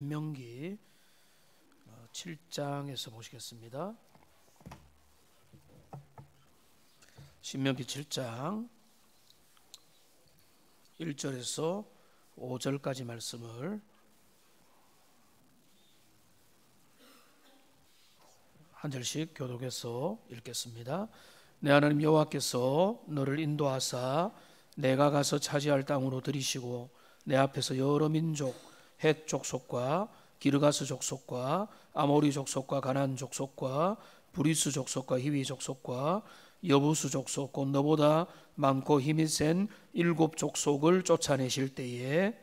신명기 7장에서 보시겠습니다. 신명기 7장 1절에서 5절까지 말씀을 한 절씩 교독해서 읽겠습니다. 내 하나님 여호와께서 너를 인도하사 내가 가서 차지할 땅으로 들이시고 내 앞에서 여러 민족 헷 족속과 기르가스 족속과 아모리 족속과 가나안 족속과 브리스 족속과 히위 족속과 여부수 족속 곧 너보다 많고 힘이 센 7 족속을 쫓아내실 때에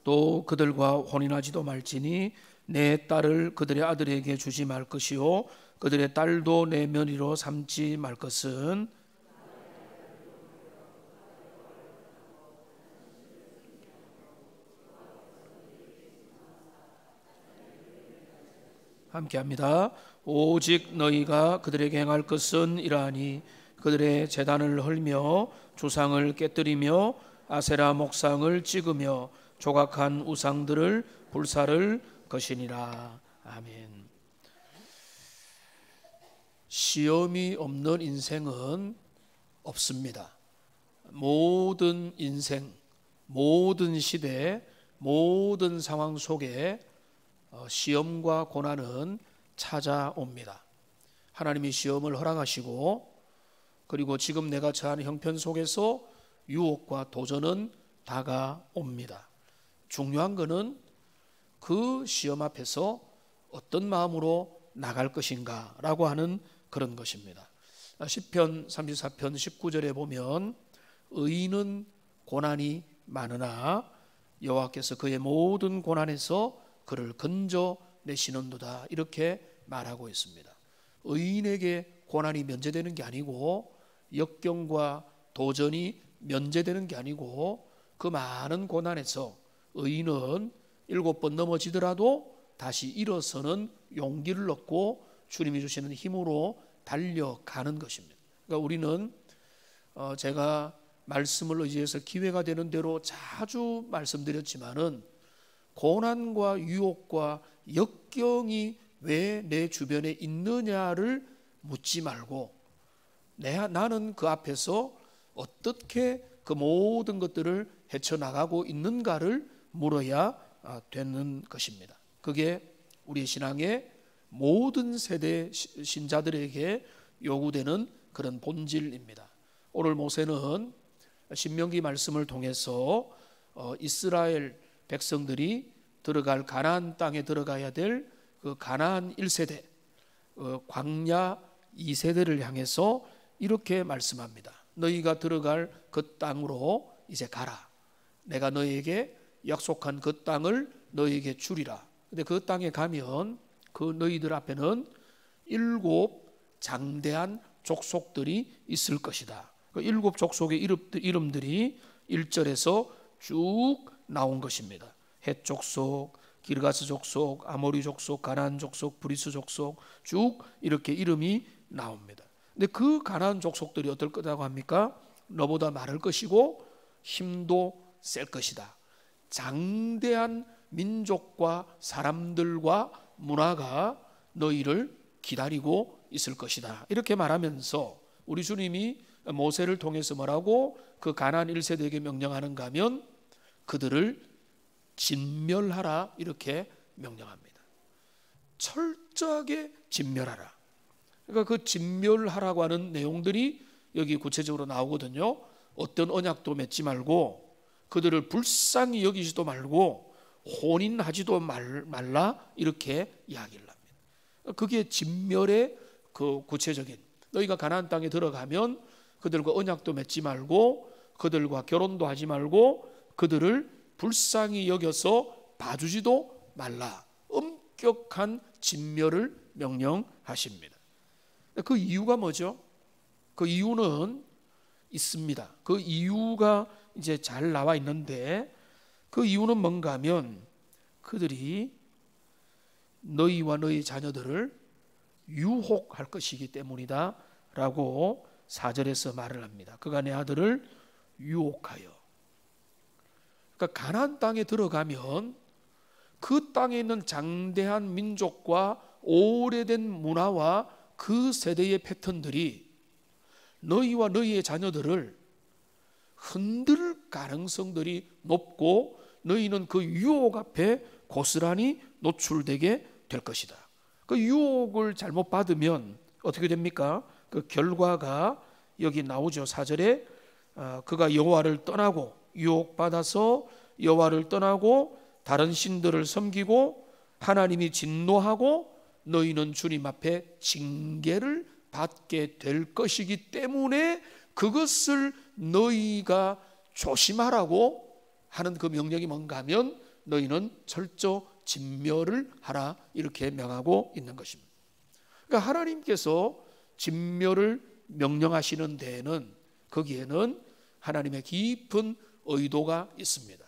또 그들과 혼인하지도 말지니 내 딸을 그들의 아들에게 주지 말 것이요 그들의 딸도 내 며느리로 삼지 말 것은 함께합니다. 오직 너희가 그들에게 행할 것은 이러하니 그들의 제단을 헐며 주상을 깨뜨리며 아세라 목상을 찍으며 조각한 우상들을 불사를 것이니라. 아멘. 시험이 없는 인생은 없습니다. 모든 인생, 모든 시대, 모든 상황 속에 시험과 고난은 찾아옵니다. 하나님이 시험을 허락하시고 그리고 지금 내가 처한 형편 속에서 유혹과 도전은 다가옵니다. 중요한 것은 그 시험 앞에서 어떤 마음으로 나갈 것인가 라고 하는 그런 것입니다. 시편 34편 19절에 보면 의인은 고난이 많으나 여호와께서 그의 모든 고난에서 그를 건져내시는도다 이렇게 말하고 있습니다. 의인에게 고난이 면제되는 게 아니고 역경과 도전이 면제되는 게 아니고 그 많은 고난에서 의인은 7번 넘어지더라도 다시 일어서는 용기를 얻고 주님이 주시는 힘으로 달려가는 것입니다. 그러니까 우리는 제가 말씀을 의지해서 기회가 되는 대로 자주 말씀드렸지만은 고난과 유혹과 역경이 왜 내 주변에 있느냐를 묻지 말고 나는 그 앞에서 어떻게 그 모든 것들을 헤쳐나가고 있는가를 물어야 되는 것입니다. 그게 우리 신앙의 모든 세대 신자들에게 요구되는 그런 본질입니다. 오늘 모세는 신명기 말씀을 통해서 이스라엘 백성들이 들어갈 가나안 땅에 들어가야 될 그 가나안 1세대, 광야 2세대를 향해서 이렇게 말씀합니다. 너희가 들어갈 그 땅으로 이제 가라. 내가 너희에게 약속한 그 땅을 너희에게 주리라. 근데 그 땅에 가면 그 너희들 앞에는 7 장대한 족속들이 있을 것이다. 그 7 족속의 이름들이 1절에서 쭉 나온 것입니다. 헷 족속, 기르가스 족속, 아모리 족속, 가나안 족속, 브리스 족속 쭉 이렇게 이름이 나옵니다. 근데 그 가나안 족속들이 어떨 거라고 합니까? 너보다 많을 것이고 힘도 셀 것이다. 장대한 민족과 사람들과 문화가 너희를 기다리고 있을 것이다. 이렇게 말하면서 우리 주님이 모세를 통해서 뭐라고 그 가나안 1세대에게 명령하는가 하면 그들을 진멸하라 이렇게 명령합니다. 철저하게 진멸하라. 그러니까 그 진멸하라고 하는 내용들이 여기 구체적으로 나오거든요. 어떤 언약도 맺지 말고 그들을 불쌍히 여기지도 말고 혼인하지도 말라 이렇게 이야기를 합니다. 그게 진멸의 그 구체적인 너희가 가나안 땅에 들어가면 그들과 언약도 맺지 말고 그들과 결혼도 하지 말고 그들을 불쌍히 여겨서 봐주지도 말라. 엄격한 진멸을 명령하십니다. 그 이유가 뭐죠? 그 이유는 있습니다. 그 이유가 이제 잘 나와 있는데 그 이유는 뭔가 하면 그들이 너희와 너희 자녀들을 유혹할 것이기 때문이다 라고 4절에서 말을 합니다. 그가 내 아들을 유혹하여. 그러니까 가나안 땅에 들어가면 그 땅에 있는 장대한 민족과 오래된 문화와 그 세대의 패턴들이 너희와 너희의 자녀들을 흔들 가능성들이 높고 너희는 그 유혹 앞에 고스란히 노출되게 될 것이다. 그 유혹을 잘못 받으면 어떻게 됩니까? 그 결과가 여기 나오죠. 4절에 그가 여호와를 떠나고 유혹받아서 여호와를 떠나고 다른 신들을 섬기고 하나님이 진노하고 너희는 주님 앞에 징계를 받게 될 것이기 때문에 그것을 너희가 조심하라고 하는 그 명령이 뭔가 하면 너희는 철저 진멸을 하라 이렇게 명하고 있는 것입니다. 그러니까 하나님께서 진멸을 명령하시는 데에는 거기에는 하나님의 깊은 의도가 있습니다.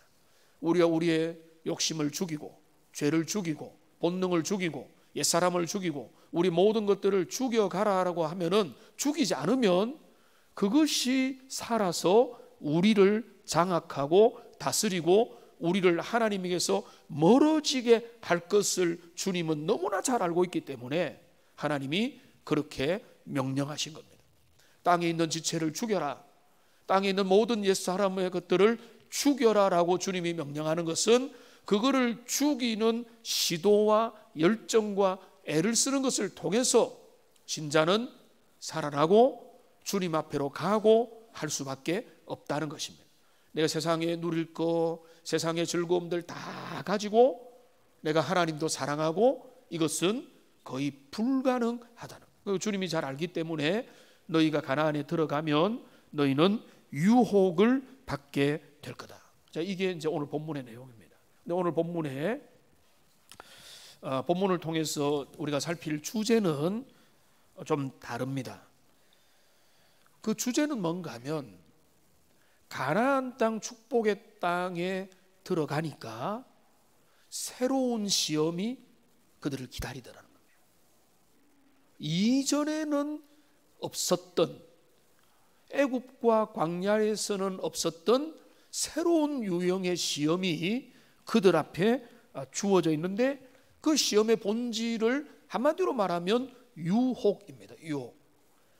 우리가 우리의 욕심을 죽이고 죄를 죽이고 본능을 죽이고 옛사람을 죽이고 우리 모든 것들을 죽여가라라고 하면은 죽이지 않으면 그것이 살아서 우리를 장악하고 다스리고 우리를 하나님에게서 멀어지게 할 것을 주님은 너무나 잘 알고 있기 때문에 하나님이 그렇게 명령하신 겁니다. 땅에 있는 지체를 죽여라. 땅에 있는 모든 옛사람의 것들을 죽여라라고 주님이 명령하는 것은 그거를 죽이는 시도와 열정과 애를 쓰는 것을 통해서 신자는 살아나고 주님 앞으로 가고 할 수밖에 없다는 것입니다. 내가 세상에 누릴 거, 세상의 즐거움들 다 가지고 내가 하나님도 사랑하고 이것은 거의 불가능하다는 거예요. 주님이 잘 알기 때문에 너희가 가나안에 들어가면 너희는 유혹을 받게 될 거다. 자, 이게 이제 오늘 본문의 내용입니다. 근데 오늘 본문에 본문을 통해서 우리가 살필 주제는 좀 다릅니다. 그 주제는 뭔가 하면 가나안 땅 축복의 땅에 들어가니까 새로운 시험이 그들을 기다리더라는 겁니다. 이전에는 없었던 애굽과 광야에서는 없었던 새로운 유형의 시험이 그들 앞에 주어져 있는데 그 시험의 본질을 한마디로 말하면 유혹입니다. 유혹.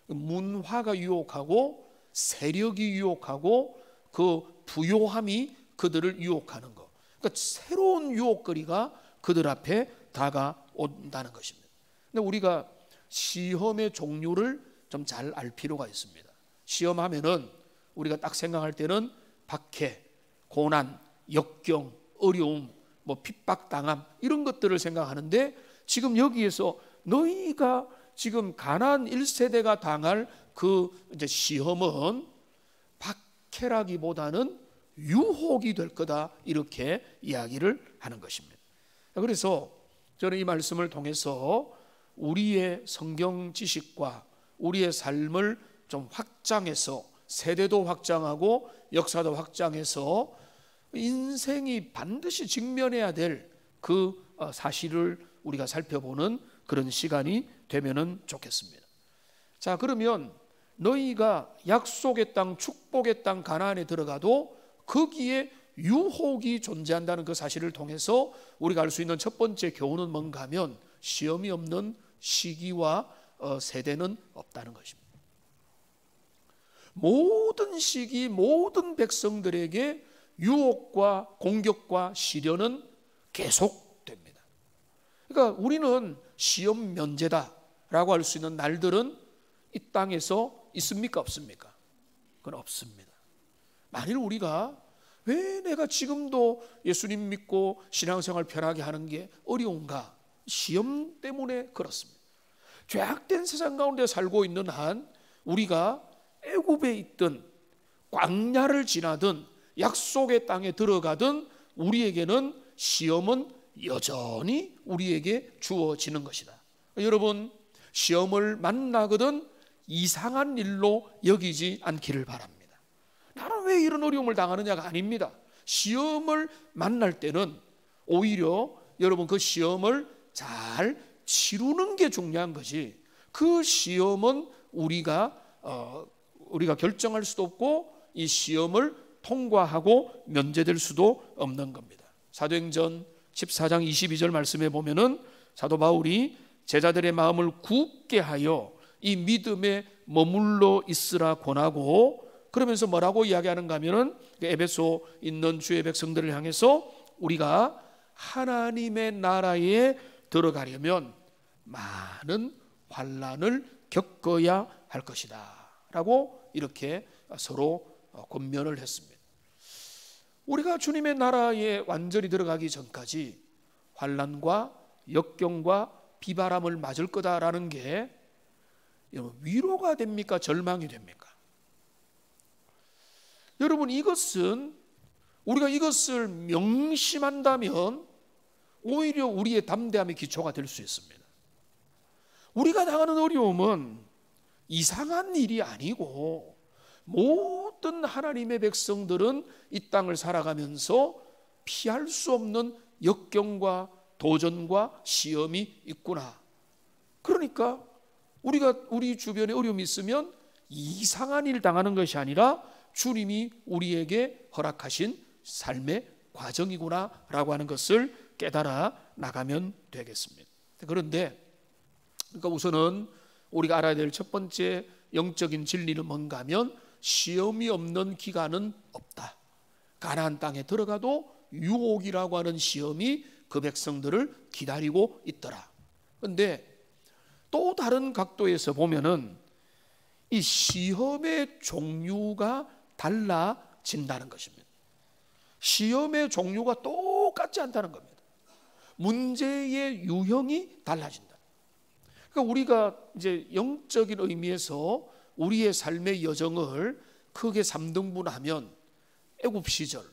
문화가 유혹하고 세력이 유혹하고 그 부요함이 그들을 유혹하는 것. 그러니까 새로운 유혹거리가 그들 앞에 다가온다는 것입니다. 근데 우리가 시험의 종류를 좀 잘 알 필요가 있습니다. 시험하면은 우리가 딱 생각할 때는 박해, 고난, 역경, 어려움, 뭐 핍박당함 이런 것들을 생각하는데 지금 여기에서 너희가 지금 가나안 1세대가 당할 그 이제 시험은 박해라기보다는 유혹이 될 거다 이렇게 이야기를 하는 것입니다. 그래서 저는 이 말씀을 통해서 우리의 성경 지식과 우리의 삶을 좀 확장해서 세대도 확장하고 역사도 확장해서 인생이 반드시 직면해야 될 그 사실을 우리가 살펴보는 그런 시간이 되면은 좋겠습니다. 자, 그러면 너희가 약속의 땅, 축복의 땅 가나안에 들어가도 거기에 유혹이 존재한다는 그 사실을 통해서 우리가 알 수 있는 첫 번째 교훈은 뭔가 하면 시험이 없는 시기와 세대는 없다는 것입니다. 모든 시기, 모든 백성들에게 유혹과 공격과 시련은 계속됩니다. 그러니까 우리는 시험 면제다라고 할 수 있는 날들은 이 땅에서 있습니까? 없습니까? 그건 없습니다. 만일 우리가 왜 내가 지금도 예수님 믿고 신앙생활 편하게 하는 게 어려운가? 시험 때문에 그렇습니다. 죄악된 세상 가운데 살고 있는 한 우리가 애굽에 있든 광야를 지나든 약속의 땅에 들어가든 우리에게는 시험은 여전히 우리에게 주어지는 것이다. 여러분, 시험을 만나거든 이상한 일로 여기지 않기를 바랍니다. 나는 왜 이런 어려움을 당하느냐가 아닙니다. 시험을 만날 때는 오히려 여러분 그 시험을 잘 치르는 게 중요한 거지. 그 시험은 우리가 결정할 수도 없고 이 시험을 통과하고 면제될 수도 없는 겁니다. 사도행전 14장 22절 말씀에 보면은 사도 바울이 제자들의 마음을 굳게 하여 이 믿음에 머물러 있으라 권하고, 그러면서 뭐라고 이야기하는가 하면은 에베소 있는 주의 백성들을 향해서 우리가 하나님의 나라에 들어가려면 많은 환난을 겪어야 할 것이다 라고 이렇게 서로 권면을 했습니다. 우리가 주님의 나라에 완전히 들어가기 전까지 환난과 역경과 비바람을 맞을 거다라는 게 위로가 됩니까? 절망이 됩니까? 여러분, 우리가 이것을 명심한다면 오히려 우리의 담대함의 기초가 될 수 있습니다. 우리가 당하는 어려움은 이상한 일이 아니고 모든 하나님의 백성들은 이 땅을 살아가면서 피할 수 없는 역경과 도전과 시험이 있구나. 그러니까 우리 주변에 어려움이 있으면 이상한 일 당하는 것이 아니라 주님이 우리에게 허락하신 삶의 과정이구나 라고 하는 것을 깨달아 나가면 되겠습니다. 그런데 그러니까 우선은 우리가 알아야 될 첫 번째 영적인 진리는 뭔가 하면 시험이 없는 기간은 없다. 가나안 땅에 들어가도 유혹이라고 하는 시험이 그 백성들을 기다리고 있더라. 그런데 또 다른 각도에서 보면은 이 시험의 종류가 달라진다는 것입니다. 시험의 종류가 똑같지 않다는 겁니다. 문제의 유형이 달라진다. 그러니까 우리가 이제 영적인 의미에서 우리의 삶의 여정을 크게 3등분하면 애굽 시절,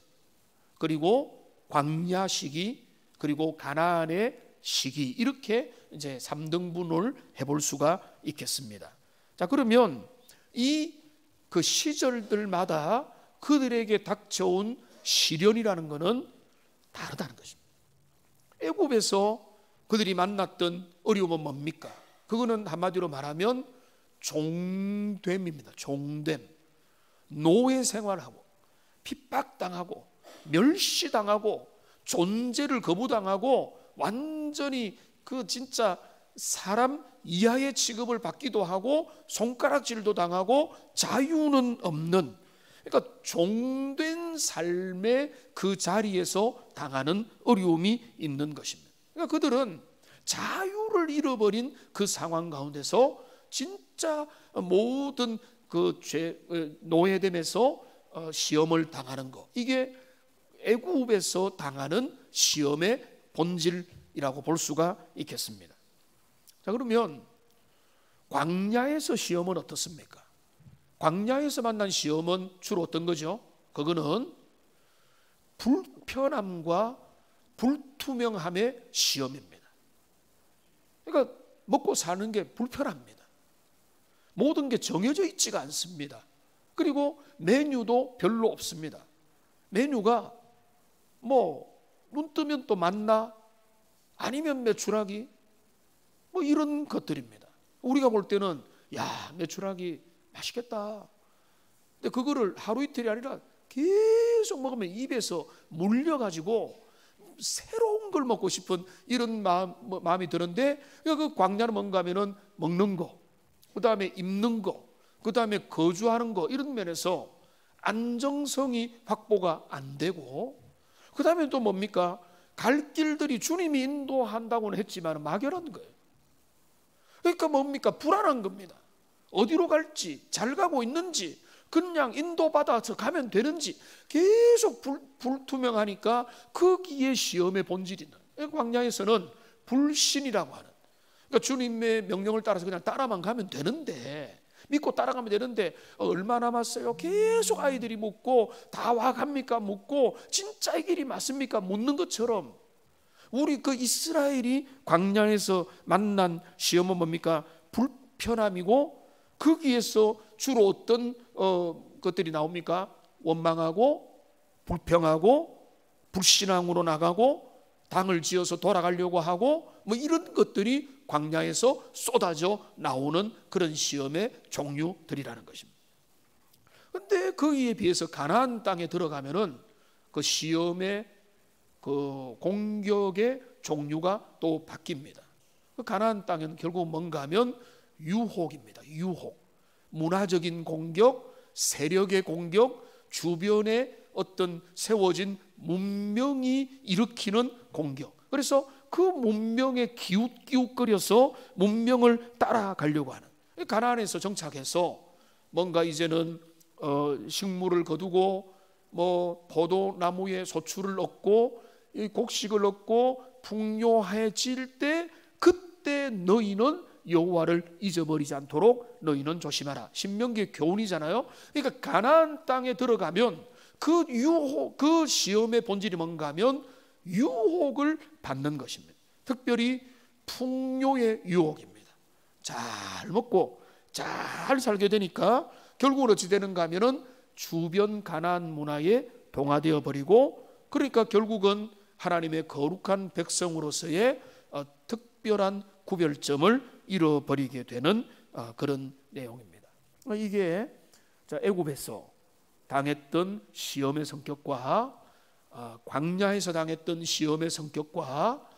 그리고 광야 시기, 그리고 가나안의 시기, 이렇게 이제 3등분을 해볼 수가 있겠습니다. 자, 그러면 그 시절들마다 그들에게 닥쳐온 시련이라는 것은 다르다는 것입니다. 애굽에서 그들이 만났던 어려움은 뭡니까? 그거는 한마디로 말하면 종됨입니다. 종됨. 노예 생활하고 핍박당하고 멸시당하고 존재를 거부당하고 완전히 그 진짜 사람 이하의 취급을 받기도 하고 손가락질도 당하고 자유는 없는, 그러니까 종된 삶의 그 자리에서 당하는 어려움이 있는 것입니다. 그러니까 그들은 자유를 잃어버린 그 상황 가운데서 진짜 모든 그 노예됨에서 시험을 당하는 것, 이게 애굽에서 당하는 시험의 본질이라고 볼 수가 있겠습니다. 자, 그러면 광야에서 시험은 어떻습니까? 광야에서 만난 시험은 주로 어떤 거죠? 그거는 불편함과 불투명함의 시험입니다. 그러니까 먹고 사는 게 불편합니다. 모든 게 정해져 있지가 않습니다. 그리고 메뉴도 별로 없습니다. 메뉴가 눈 뜨면 또 만나, 아니면 메추라기, 이런 것들입니다. 우리가 볼 때는 메추라기 맛있겠다. 근데 그거를 하루 이틀이 아니라 계속 먹으면 입에서 물려가지고 새로운 걸 먹고 싶은 이런 마음이 드는데, 그 광야는 뭔가 하면은 먹는 거, 그 다음에 입는 거, 그 다음에 거주하는 거, 이런 면에서 안정성이 확보가 안 되고, 그 다음에 또 뭡니까? 갈 길들이 주님이 인도한다고는 했지만 막연한 거예요. 그러니까 뭡니까? 불안한 겁니다. 어디로 갈지, 잘 가고 있는지, 그냥 인도받아서 가면 되는지 계속 불투명하니까 거기에 시험의 본질이 있는, 광야에서는 불신이라고 하는, 그러니까 주님의 명령을 따라서 그냥 따라만 가면 되는데, 믿고 따라가면 되는데 얼마 남았어요? 계속 아이들이 묻고, 다 와갑니까? 묻고, 진짜 이 길이 맞습니까? 묻는 것처럼 우리 그 이스라엘이 광야에서 만난 시험은 뭡니까? 불편함이고, 거기에서 주로 어떤 것들이 나옵니까? 원망하고 불평하고 불신앙으로 나가고 당을 지어서 돌아가려고 하고 뭐 이런 것들이 광야에서 쏟아져 나오는 그런 시험의 종류들이라는 것입니다. 그런데 거기에 비해서 가나안 땅에 들어가면은 그 시험의 그 공격의 종류가 또 바뀝니다. 그 가나안 땅은 결국 뭔가 하면 유혹입니다. 유혹, 문화적인 공격, 세력의 공격, 주변에 어떤 세워진 문명이 일으키는 공격. 그래서 그 문명에 기웃기웃거려서 문명을 따라가려고 하는, 가나안에서 정착해서 뭔가 이제는 식물을 거두고 뭐 포도나무에 소출을 얻고 곡식을 얻고 풍요해질 때, 그때 너희는 여호와를 잊어버리지 않도록 너희는 조심하라. 신명기의 교훈이잖아요. 그러니까 가나안 땅에 들어가면 그 유혹, 그 시험의 본질이 뭔가 하면 유혹을 받는 것입니다. 특별히 풍요의 유혹입니다. 잘 먹고 잘 살게 되니까 결국은 어찌 되는가 하면은 주변 가나안 문화에 동화되어 버리고, 그러니까 결국은 하나님의 거룩한 백성으로서의 특별한 구별점을 잃어버리게 되는 그런 내용입니다. 이게 애굽에서 당했던 시험의 성격과 광야에서 당했던 시험의 성격과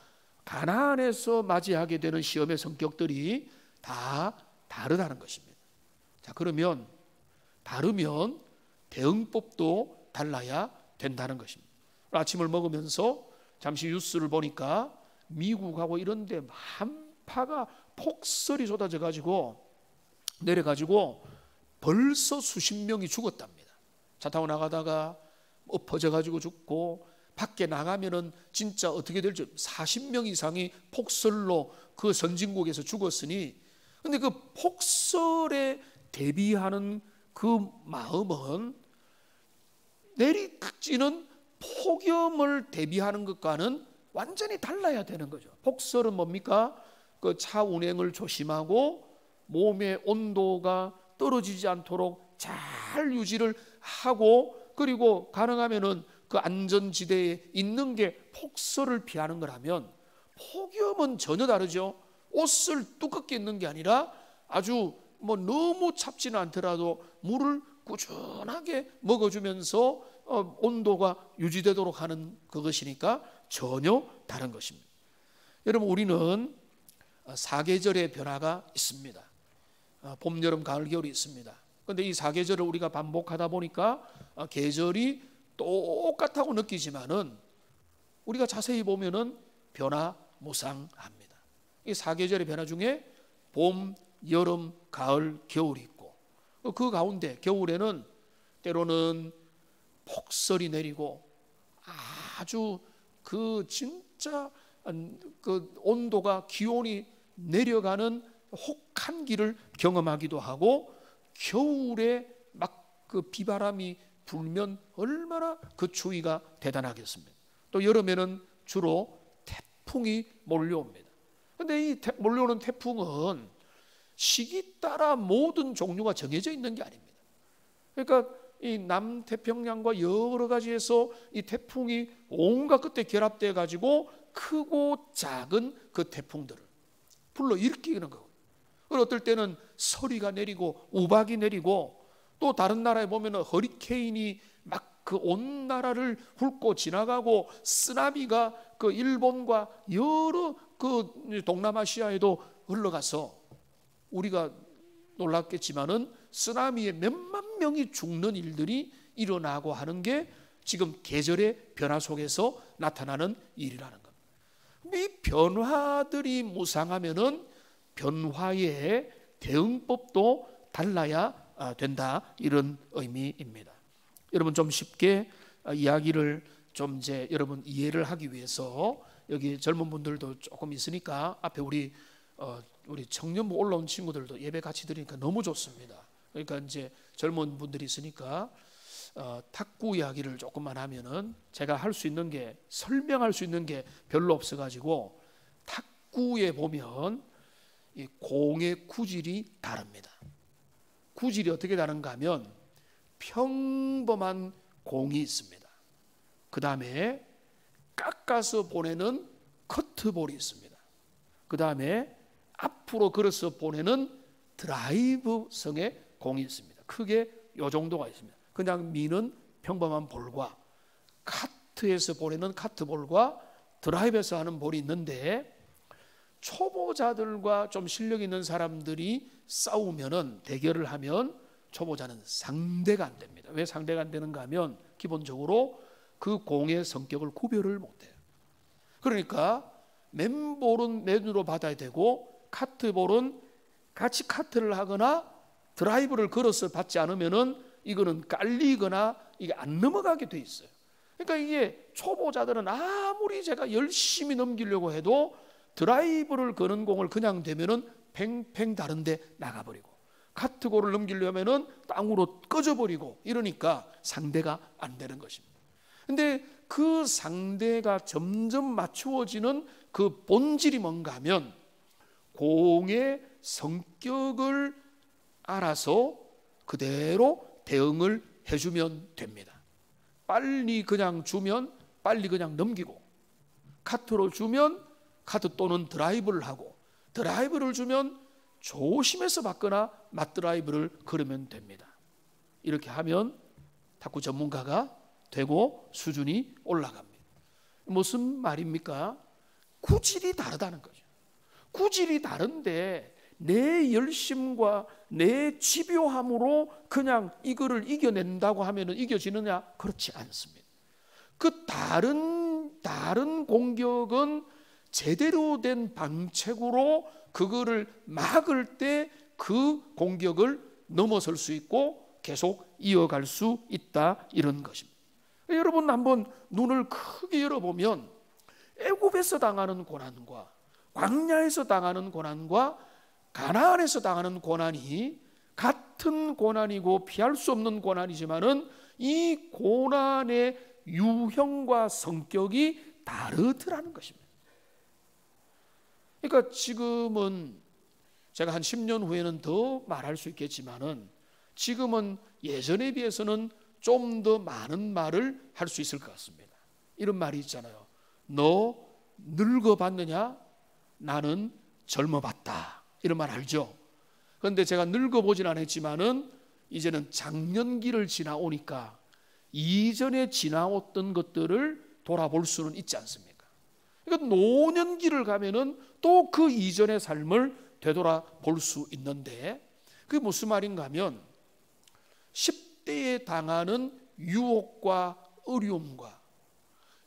가나안에서 맞이하게 되는 시험의 성격들이 다 다르다는 것입니다. 자, 그러면 다르면 대응법도 달라야 된다는 것입니다. 아침을 먹으면서 잠시 뉴스를 보니까 미국하고 이런 데 한파가 폭설이 쏟아져 가지고 내려가지고 벌써 수십 명이 죽었답니다. 차 타고 나가다가 엎어져 가지고 죽고, 밖에 나가면은 진짜 어떻게 될지 40명 이상이 폭설로 그 선진국에서 죽었으니, 근데 그 폭설에 대비하는 그 마음은 내리치는 폭염을 대비하는 것과는 완전히 달라야 되는 거죠. 폭설은 뭡니까? 그 차 운행을 조심하고 몸의 온도가 떨어지지 않도록 잘 유지를 하고, 그리고 가능하면은 그 안전지대에 있는 게 폭설을 피하는 거라면, 폭염은 전혀 다르죠. 옷을 두껍게 입는 게 아니라 아주 뭐 너무 찹지는 않더라도 물을 꾸준하게 먹어주면서 온도가 유지되도록 하는 그것이니까 전혀 다른 것입니다. 여러분, 우리는 사계절의 변화가 있습니다. 봄, 여름, 가을, 겨울이 있습니다. 그런데 이 사계절을 우리가 반복하다 보니까 계절이 똑같다고 느끼지만은 우리가 자세히 보면은 변화무쌍합니다. 이 사계절의 변화 중에 봄, 여름, 가을, 겨울이 있고, 그 가운데 겨울에는 때로는 폭설이 내리고 아주 그 진짜 그 온도가, 기온이 내려가는 혹한기를 경험하기도 하고, 겨울에 막 그 비바람이 불면 얼마나 그 추위가 대단하겠습니까? 또 여름에는 주로 태풍이 몰려옵니다. 그런데 이 몰려오는 태풍은 시기 따라 모든 종류가 정해져 있는 게 아닙니다. 그러니까 이 남태평양과 여러 가지에서 이 태풍이 온갖 끝에 결합되어 가지고 크고 작은 그 태풍들을 불러 일으키는 거고, 그리고 어떨 때는 서리가 내리고 우박이 내리고, 또 다른 나라에 보면 허리케인이 막 그 온 나라를 훑고 지나가고, 쓰나미가 그 일본과 여러 그 동남아시아에도 흘러가서 우리가 놀랐겠지만은 쓰나미에 몇만 명이 죽는 일들이 일어나고 하는 게 지금 계절의 변화 속에서 나타나는 일이라는 겁니다. 이 변화들이 무상하면은 변화의 대응법도 달라야 된다, 이런 의미입니다. 여러분, 좀 쉽게 이야기를 좀 이제 여러분 이해를 하기 위해서, 여기 젊은 분들도 조금 있으니까 앞에 우리 청년부 올라온 친구들도 예배 같이 드리니까 너무 좋습니다. 그러니까 이제 젊은 분들이 있으니까 탁구 이야기를 조금만 하면은, 제가 할 수 있는 게, 설명할 수 있는 게 별로 없어가지고, 탁구에 보면 이 공의 구질이 다릅니다. 구질이 어떻게 다른가 하면, 평범한 공이 있습니다. 그 다음에 깎아서 보내는 커트볼이 있습니다. 그 다음에 앞으로 걸어서 보내는 드라이브성의 공이 있습니다. 크게 이 정도가 있습니다. 그냥 미는 평범한 볼과 카트에서 보내는 카트볼과 드라이브에서 하는 볼이 있는데, 초보자들과 좀 실력 있는 사람들이 싸우면은, 대결을 하면 초보자는 상대가 안 됩니다. 왜 상대가 안 되는가 하면 기본적으로 그 공의 성격을 구별을 못해요. 그러니까 맨볼은 맨으로 받아야 되고 카트볼은 같이 카트를 하거나 드라이브를 걸어서 받지 않으면은 이거는 깔리거나 이게 안 넘어가게 돼 있어요. 그러니까 이게 초보자들은 아무리 제가 열심히 넘기려고 해도 드라이브를 거는 공을 그냥 대면은 팽팽 다른데 나가버리고, 카트볼을 넘기려면은 땅으로 꺼져버리고, 이러니까 상대가 안 되는 것입니다. 근데 그 상대가 점점 맞추어지는 그 본질이 뭔가 하면, 공의 성격을 알아서 그대로 대응을 해주면 됩니다. 빨리 그냥 주면 빨리 그냥 넘기고, 카트로 주면 카트 또는 드라이브를 하고, 드라이브를 주면 조심해서 받거나 맞드라이브를 걸으면 됩니다. 이렇게 하면 탁구 전문가가 되고 수준이 올라갑니다. 무슨 말입니까? 구질이 다르다는 거죠. 구질이 다른데 내 열심과 내 집요함으로 그냥 이거를 이겨낸다고 하면 이겨지느냐? 그렇지 않습니다. 그 다른 공격은 제대로 된 방책으로 그거를 막을 때 그 공격을 넘어설 수 있고 계속 이어갈 수 있다, 이런 것입니다. 여러분 한번 눈을 크게 열어보면 애굽에서 당하는 고난과 광야에서 당하는 고난과 가나안에서 당하는 고난이 같은 고난이고 피할 수 없는 고난이지만은 이 고난의 유형과 성격이 다르더라는 것입니다. 그러니까 지금은 제가 한 10년 후에는 더 말할 수 있겠지만은, 지금은 예전에 비해서는 좀 더 많은 말을 할 수 있을 것 같습니다. 이런 말이 있잖아요. 너 늙어봤느냐? 나는 젊어봤다. 이런 말 알죠? 그런데 제가 늙어보진 않았지만은 이제는 장년기를 지나오니까 이전에 지나왔던 것들을 돌아볼 수는 있지 않습니까? 그러니까 노년기를 가면은 또 그 이전의 삶을 되돌아볼 수 있는데, 그게 무슨 말인가 하면 10대에 당하는 유혹과 어려움과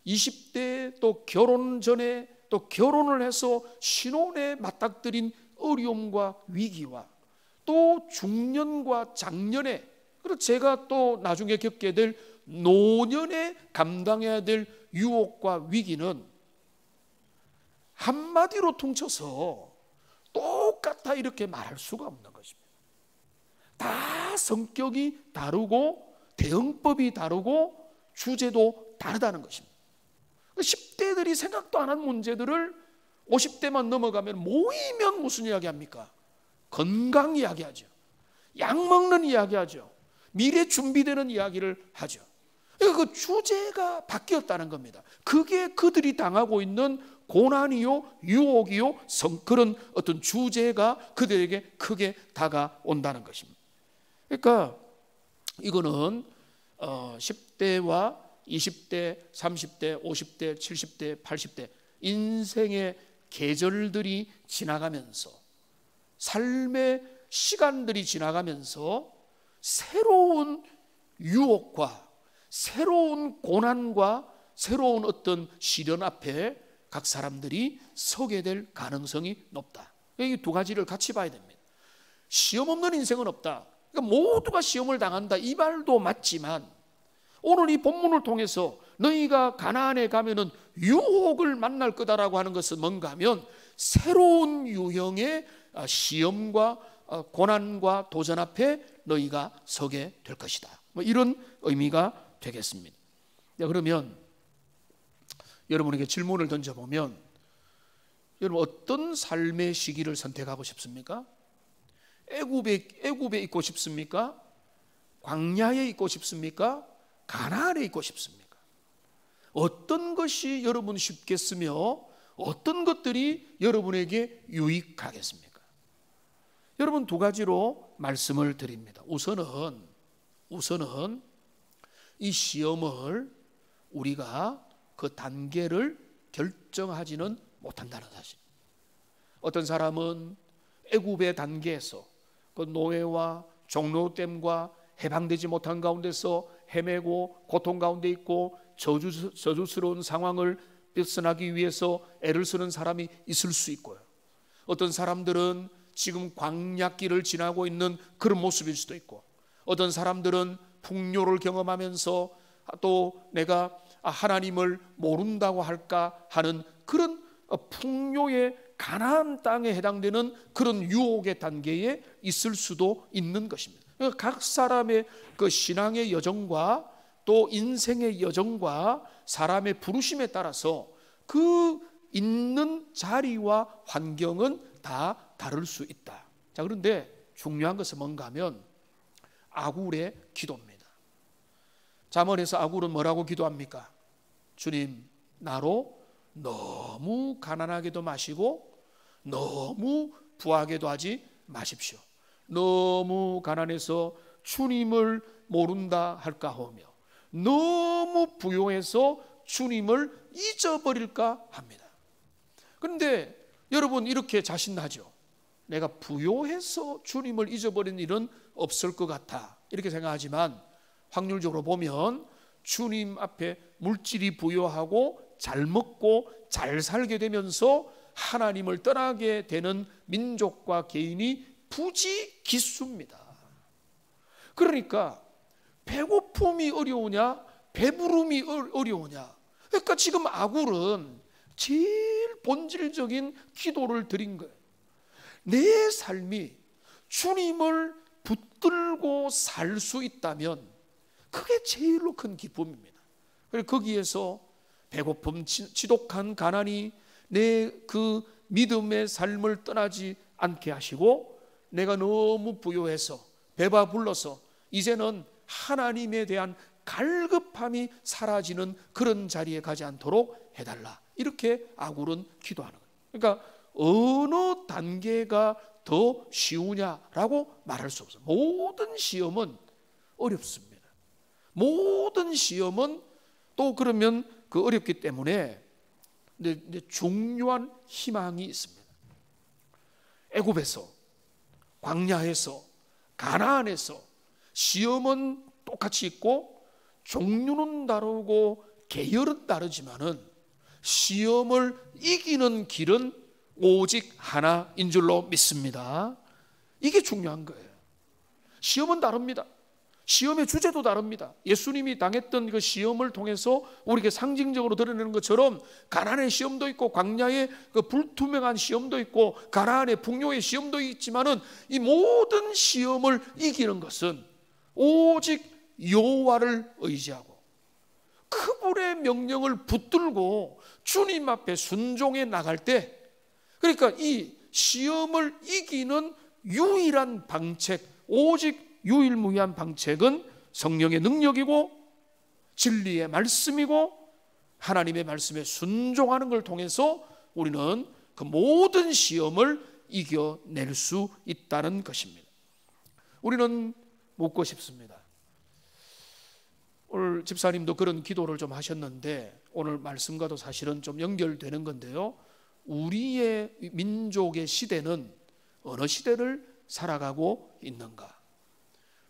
20대 또 결혼 전에 또 결혼을 해서 신혼에 맞닥뜨린 어려움과 위기와 또 중년과 장년에, 그리고 제가 또 나중에 겪게 될 노년에 감당해야 될 유혹과 위기는 한마디로 퉁쳐서 똑같아 이렇게 말할 수가 없는 것입니다. 다 성격이 다르고 대응법이 다르고 주제도 다르다는 것입니다. 10대들이 생각도 안 한 문제들을 50대만 넘어가면 모이면 무슨 이야기 합니까? 건강 이야기하죠. 약 먹는 이야기하죠. 미래 준비되는 이야기를 하죠. 그 주제가 바뀌었다는 겁니다. 그게 그들이 당하고 있는 고난이요, 유혹이요, 그런 어떤 주제가 그들에게 크게 다가온다는 것입니다. 그러니까 이거는 10대와 20대, 30대, 50대, 70대, 80대 인생의 계절들이 지나가면서, 삶의 시간들이 지나가면서 새로운 유혹과 새로운 고난과 새로운 어떤 시련 앞에 각 사람들이 서게 될 가능성이 높다. 이 두 가지를 같이 봐야 됩니다. 시험 없는 인생은 없다. 그러니까 모두가 시험을 당한다, 이 말도 맞지만 오늘 이 본문을 통해서 너희가 가나안에 가면은 유혹을 만날 거다라고 하는 것은 뭔가 하면 새로운 유형의 시험과 고난과 도전 앞에 너희가 서게 될 것이다, 뭐 이런 의미가 되겠습니다. 그러면 여러분에게 질문을 던져보면, 여러분 어떤 삶의 시기를 선택하고 싶습니까? 애굽에 있고 싶습니까? 광야에 있고 싶습니까? 가나안에 있고 싶습니까? 어떤 것이 여러분 쉽겠으며 어떤 것들이 여러분에게 유익하겠습니까? 여러분 두 가지로 말씀을 드립니다. 우선은 이 시험을 우리가 그 단계를 결정하지는 못한다는 사실. 어떤 사람은 애굽의 단계에서 그 노예와 종로됨과 해방되지 못한 가운데서 헤매고 고통 가운데 있고 저주스러운 상황을 벗어나기 위해서 애를 쓰는 사람이 있을 수 있고요. 어떤 사람들은 지금 광야길을 지나고 있는 그런 모습일 수도 있고, 어떤 사람들은 풍요를 경험하면서 또 내가 하나님을 모른다고 할까 하는 그런 풍요의 가나안 땅에 해당되는 그런 유혹의 단계에 있을 수도 있는 것입니다. 각 사람의 그 신앙의 여정과 또 인생의 여정과 사람의 부르심에 따라서 그 있는 자리와 환경은 다 다를 수 있다. 자, 그런데 중요한 것은 뭔가 하면 아굴의 기도입니다. 잠언에서 아굴은 뭐라고 기도합니까? 주님, 나로 너무 가난하게도 마시고 너무 부하게도 하지 마십시오. 너무 가난해서 주님을 모른다 할까 하며 너무 부요해서 주님을 잊어버릴까 합니다. 그런데 여러분 이렇게 자신하죠. 내가 부요해서 주님을 잊어버린 일은 없을 것 같아 이렇게 생각하지만 확률적으로 보면 주님 앞에 물질이 부요하고 잘 먹고 잘 살게 되면서 하나님을 떠나게 되는 민족과 개인이 부지기수입니다. 그러니까 배고픔이 어려우냐 배부름이 어려우냐. 그러니까 지금 아굴은 제일 본질적인 기도를 드린 거예요. 내 삶이 주님을 붙들고 살 수 있다면 그게 제일로 큰 기쁨입니다. 그래서 거기에서 배고픔, 지독한 가난이 내 그 믿음의 삶을 떠나지 않게 하시고 내가 너무 부요해서 배가 불러서 이제는 하나님에 대한 갈급함이 사라지는 그런 자리에 가지 않도록 해달라. 이렇게 아굴은 기도하는 거예요. 그러니까 어느 단계가 더 쉬우냐라고 말할 수 없어요. 모든 시험은 어렵습니다. 모든 시험은 또 그러면 그 어렵기 때문에 중요한 희망이 있습니다. 애굽에서, 광야에서, 가나안에서 시험은 똑같이 있고 종류는 다르고 계열은 다르지만은 시험을 이기는 길은 오직 하나인 줄로 믿습니다. 이게 중요한 거예요. 시험은 다릅니다. 시험의 주제도 다릅니다. 예수님이 당했던 그 시험을 통해서 우리에게 상징적으로 드러내는 것처럼 가나안의 시험도 있고 광야의 그 불투명한 시험도 있고 가나안의 풍요의 시험도 있지만은 이 모든 시험을 이기는 것은 오직 여호와를 의지하고 그분의 명령을 붙들고 주님 앞에 순종해 나갈 때, 그러니까 이 시험을 이기는 유일한 방책, 오직 유일무이한 방책은 성령의 능력이고 진리의 말씀이고 하나님의 말씀에 순종하는 걸 통해서 우리는 그 모든 시험을 이겨낼 수 있다는 것입니다. 우리는 묻고 싶습니다. 오늘 집사님도 그런 기도를 좀 하셨는데 오늘 말씀과도 사실은 좀 연결되는 건데요. 우리의 민족의 시대는 어느 시대를 살아가고 있는가?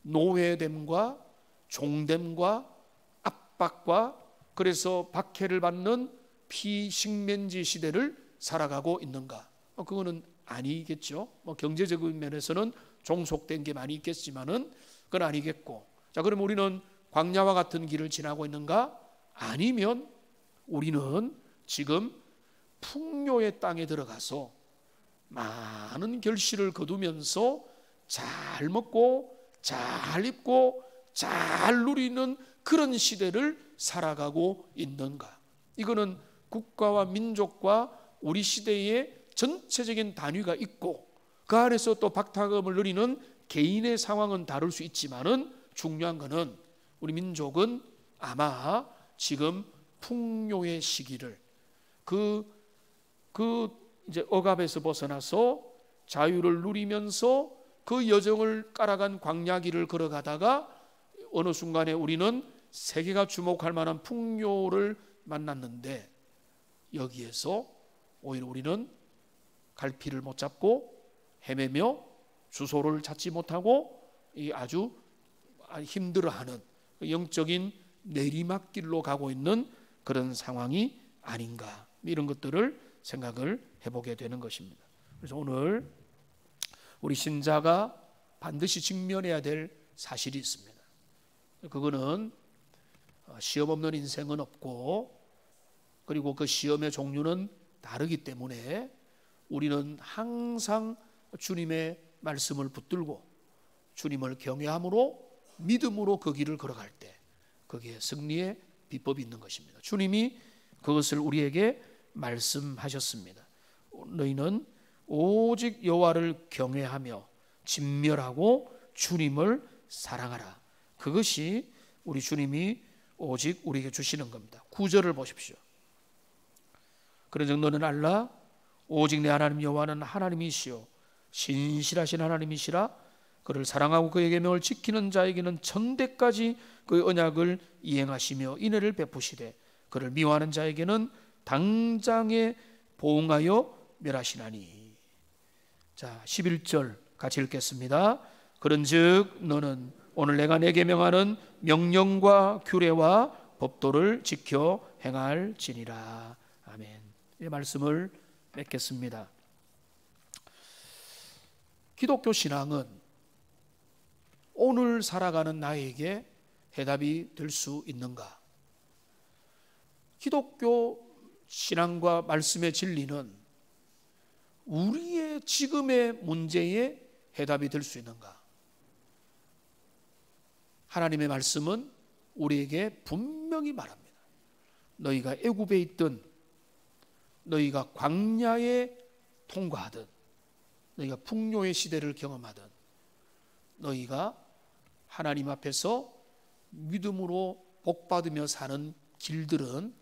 노예됨과 종됨과 압박과 그래서 박해를 받는 피식민지 시대를 살아가고 있는가? 그거는 아니겠죠. 경제적인 면에서는 종속된 게 많이 있겠지만은 그건 아니겠고. 자, 그럼 우리는 광야와 같은 길을 지나고 있는가? 아니면 우리는 지금 풍요의 땅에 들어가서 많은 결실을 거두면서 잘 먹고 잘 입고 잘 누리는 그런 시대를 살아가고 있는가? 이거는 국가와 민족과 우리 시대의 전체적인 단위가 있고 그 안에서 또 박탈감을 누리는 개인의 상황은 다를 수 있지만은 중요한 것은 우리 민족은 아마 지금 풍요의 시기를 그 이제 억압에서 벗어나서 자유를 누리면서 그 여정을 깔아간 광야길을 걸어가다가 어느 순간에 우리는 세계가 주목할 만한 풍요를 만났는데 여기에서 오히려 우리는 갈피를 못 잡고 헤매며 주소를 찾지 못하고 아주 힘들어하는 영적인 내리막길로 가고 있는 그런 상황이 아닌가, 이런 것들을 생각을 해보게 되는 것입니다. 그래서 오늘 우리 신자가 반드시 직면해야 될 사실이 있습니다. 그거는 시험 없는 인생은 없고, 그리고 그 시험의 종류는 다르기 때문에 우리는 항상 주님의 말씀을 붙들고 주님을 경외함으로 믿음으로 그 길을 걸어갈 때 거기에 승리의 비법이 있는 것입니다. 주님이 그것을 우리에게 말씀하셨습니다. 너희는 오직 여호와를 경외하며 진멸하고 주님을 사랑하라. 그것이 우리 주님이 오직 우리에게 주시는 겁니다. 9절을 보십시오. 그런즉 너는 알라 오직 내 하나님 여호와는 하나님이시요 신실하신 하나님이시라. 그를 사랑하고 그의 계명을 지키는 자에게는 천대까지 그의 언약을 이행하시며 인애를 베푸시되 그를 미워하는 자에게는 당장에 보응하여 멸하시나니. 자, 11절 같이 읽겠습니다. 그런즉 너는 오늘 내가 내게 명하는 명령과 규례와 법도를 지켜 행할지니라. 아멘. 이 말씀을 맺겠습니다. 기독교 신앙은 오늘 살아가는 나에게 해답이 될 수 있는가? 기독교 신앙과 말씀의 진리는 우리의 지금의 문제에 해답이 될 수 있는가? 하나님의 말씀은 우리에게 분명히 말합니다. 너희가 애굽에 있든 너희가 광야에 통과하든 너희가 풍요의 시대를 경험하든 너희가 하나님 앞에서 믿음으로 복받으며 사는 길들은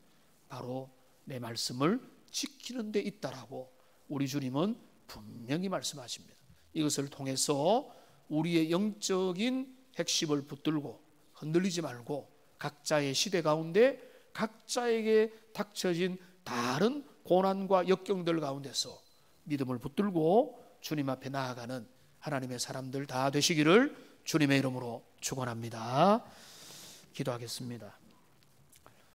바로 내 말씀을 지키는 데 있다라고 우리 주님은 분명히 말씀하십니다. 이것을 통해서 우리의 영적인 핵심을 붙들고 흔들리지 말고 각자의 시대 가운데 각자에게 닥쳐진 다른 고난과 역경들 가운데서 믿음을 붙들고 주님 앞에 나아가는 하나님의 사람들 다 되시기를 주님의 이름으로 축원합니다. 기도하겠습니다.